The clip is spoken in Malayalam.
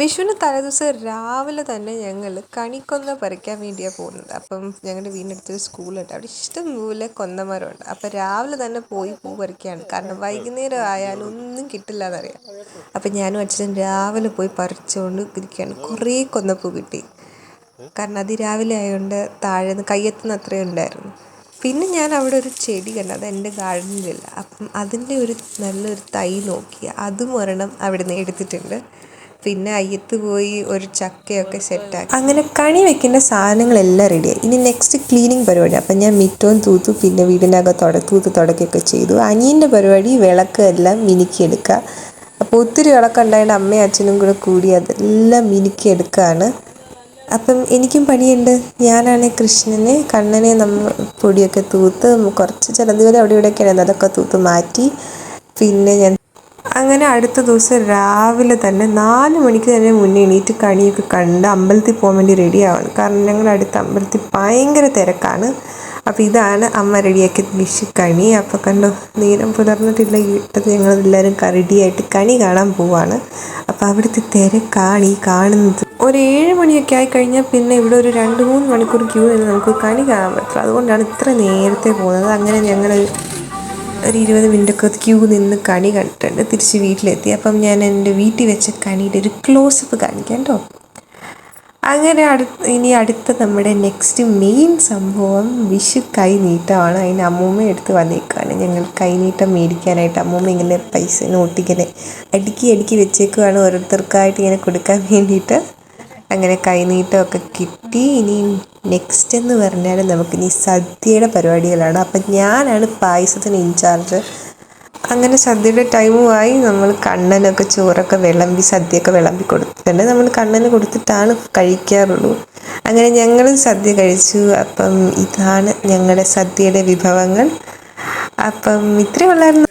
വിഷുവിന് തലേദിവസം രാവിലെ തന്നെ ഞങ്ങൾ കണിക്കൊന്ന പറിക്കാൻ വേണ്ടിയാണ് പോകുന്നത്. അപ്പം ഞങ്ങളുടെ വീടിനടുത്തൊരു സ്കൂളുണ്ട്, അവിടെ ഇഷ്ടംപോലെ കൊന്നമരമുണ്ട്. അപ്പം രാവിലെ തന്നെ പോയി പൂ പറിക്കുകയാണ്, കാരണം വൈകുന്നേരം ആയാലും ഒന്നും കിട്ടില്ല എന്നറിയാം. അപ്പം ഞാനും അച്ഛനും രാവിലെ പോയി പറിച്ചുകൊണ്ട് ഇരിക്കുകയാണ്. കുറേ കൊന്നപ്പൂ കിട്ടി, കാരണം അതിരാവിലെ ആയതുകൊണ്ട് താഴെ നിന്ന് കയ്യെത്തുന്ന അത്രയും ഉണ്ടായിരുന്നു. പിന്നെ ഞാൻ അവിടെ ഒരു ചെടി കണ്ടു, അത് എൻ്റെ ഗാർഡനിലില്ല. അപ്പം അതിൻ്റെ ഒരു നല്ലൊരു തൈ നോക്കി അതും ഒരെണ്ണം അവിടെ നിന്ന് എടുത്തിട്ടുണ്ട്. പിന്നെ അയ്യത്ത് പോയി ഒരു ചക്കയൊക്കെ സെറ്റാക്കി. അങ്ങനെ കണി വെക്കേണ്ട സാധനങ്ങളെല്ലാം റെഡിയായി. ഇനി നെക്സ്റ്റ് ക്ലീനിങ് പരിപാടി. അപ്പം ഞാൻ മിറ്റവും തൂത്തു, പിന്നെ വീടിൻ്റെ അകത്ത് തുടക്കുകയൊക്കെ ചെയ്തു. അനിയൻ്റെ പരിപാടി വിളക്ക് എല്ലാം മിനുക്കിയെടുക്കുക. അപ്പോൾ ഒത്തിരി വിളക്കുണ്ടായതുകൊണ്ട് അമ്മയും അച്ഛനും കൂടി അതെല്ലാം മിനുക്കിയെടുക്കുകയാണ്. അപ്പം എനിക്കും പണിയുണ്ട്. ഞാനാണെങ്കിൽ കൃഷ്ണനെ കണ്ണനെ പൊടിയൊക്കെ തൂത്ത് കുറച്ച് ചിലതുപോലെ അവിടെ ഇവിടെയൊക്കെയാണ്, അതൊക്കെ തൂത്ത് മാറ്റി. പിന്നെ ഞാൻ അങ്ങനെ അടുത്ത ദിവസം രാവിലെ തന്നെ 4 മണിക്ക് തന്നെ മുന്നേ എണീറ്റ് കണിയൊക്കെ കണ്ട് അമ്പലത്തിൽ പോകാൻ വേണ്ടി റെഡിയാവാണ്. കാരണം ഞങ്ങളുടെ അടുത്ത അമ്പലത്തിൽ ഭയങ്കര തിരക്കാണ്. അപ്പോൾ ഇതാണ് അമ്മ റെഡിയാക്കിയ വിഷുക്കണി. അപ്പോൾ കണ്ടോ, നേരം പുലർന്നിട്ടില്ല, ഇട്ടത് ഞങ്ങളെല്ലാവരും റെഡിയായിട്ട് കണി കാണാൻ പോവാണ്. അപ്പോൾ അവിടുത്തെ തിരക്കാണ് ഈ കാണുന്നത്. ഒരു 7 മണിയൊക്കെ ആയിക്കഴിഞ്ഞാൽ പിന്നെ ഇവിടെ ഒരു 2-3 മണിക്കൂർ ക്യൂ നിന്ന് നമുക്ക് കണി കാണാൻ പറ്റില്ല. അതുകൊണ്ടാണ് ഇത്ര നേരത്തെ പോകുന്നത്. അങ്ങനെ ഞങ്ങൾ ഒരു 20 മിനിറ്റൊക്കെ ക്യൂ നിന്ന് കണി കണ്ടിട്ടുണ്ട്. തിരിച്ച് വീട്ടിലെത്തി. അപ്പം ഞാൻ എൻ്റെ വീട്ടിൽ വെച്ച കണിയുടെ ഒരു ക്ലോസപ്പ് കാണിക്കാം കേട്ടോ. അങ്ങനെ ഇനി അടുത്ത നമ്മുടെ നെക്സ്റ്റ് മെയിൻ സംഭവം വിഷു കൈനീട്ടമാണ്. അതിന് അമ്മൂമ്മ എടുത്ത് വന്നേക്കുകയാണ്. ഞങ്ങൾ കൈനീട്ടം മേടിക്കാനായിട്ട്. അമ്മൂമ്മ ഇങ്ങനെ പൈസ നോട്ടിങ്ങനെ അടുക്കി വെച്ചേക്കുവാണ്, ഓരോരുത്തർക്കായിട്ട് ഇങ്ങനെ കൊടുക്കാൻ വേണ്ടിയിട്ട്. അങ്ങനെ കൈനീട്ടമൊക്കെ കിട്ടി. ഇനി നെക്സ്റ്റ് എന്ന് പറഞ്ഞാൽ നമുക്കിനി സദ്യയുടെ പരിപാടികളാണ്. അപ്പം ഞാനാണ് പായസത്തിന് ഇൻചാർജ്. അങ്ങനെ സദ്യയുടെ ടൈമുമായി. നമ്മൾ കണ്ണനൊക്കെ ചോറൊക്കെ സദ്യയൊക്കെ വിളമ്പി കൊടുത്തിട്ടുണ്ട്. നമ്മൾ കണ്ണന് കൊടുത്തിട്ടാണ് കഴിക്കാറുള്ളൂ. അങ്ങനെ ഞങ്ങൾ സദ്യ കഴിച്ചു. അപ്പം ഇതാണ് ഞങ്ങളുടെ സദ്യയുടെ വിഭവങ്ങൾ. അപ്പം ഇത്രയും ഉള്ളായിരുന്നു.